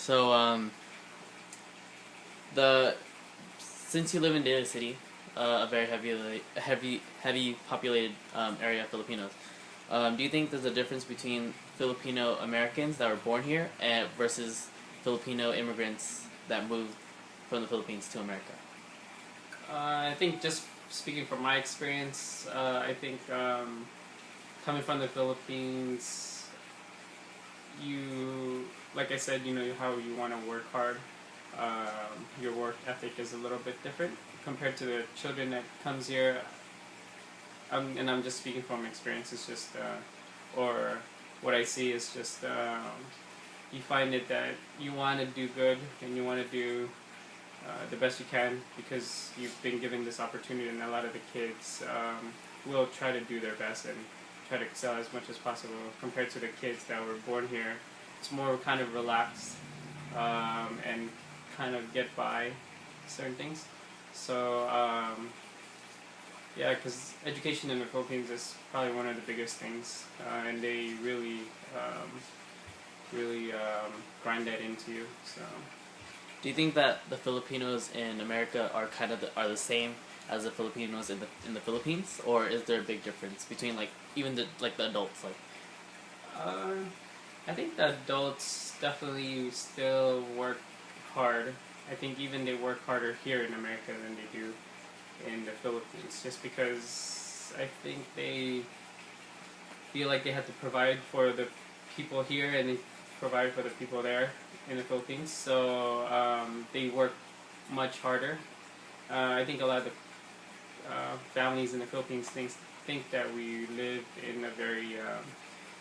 So, the since you live in Daly City, a very heavy populated area of Filipinos, do you think there's a difference between Filipino Americans that were born here and versus Filipino immigrants that moved from the Philippines to America? I think just speaking from my experience, I think coming from the Philippines, you, like I said, how you want to work hard. Your work ethic is a little bit different compared to the children that comes here. And I'm just speaking from experience. It's just, or what I see is just, you find it that you want to do good and you want to do the best you can because you've been given this opportunity, and a lot of the kids will try to do their best and try to excel as much as possible compared to the kids that were born here. It's more kind of relaxed and kind of get by certain things. So yeah, because education in the Philippines is probably one of the biggest things, and they really grind that into you. So. Do you think that the Filipinos in America are are the same as the Filipinos in the Philippines, or is there a big difference between even the adults Uh, I think the adults definitely still work hard. I think even they work harder here in America than they do in the Philippines, just because I think they feel like they have to provide for the people here and they provide for the people there in the Philippines. So they work much harder. I think a lot of the families in the Philippines think that we live in a very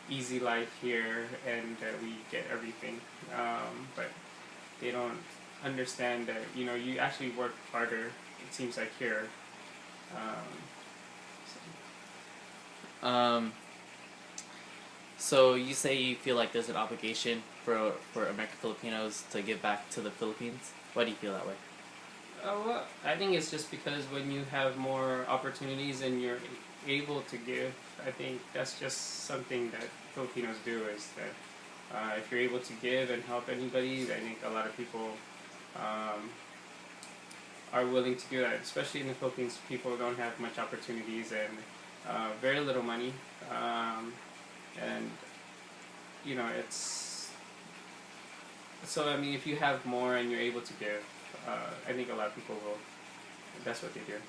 easy life here and that we get everything, but they don't understand that you actually work harder. It seems like here. So. So you say you feel like there's an obligation for American Filipinos to give back to the Philippines. Why do you feel that way? Well, I think it's just because when you have more opportunities and you're able to give, I think that's just something that Filipinos do, is that if you're able to give and help anybody, I think a lot of people are willing to do that. Especially in the Philippines, people don't have much opportunities and very little money, and it's so. I mean, if you have more and you're able to give, I think a lot of people will. That's what they do.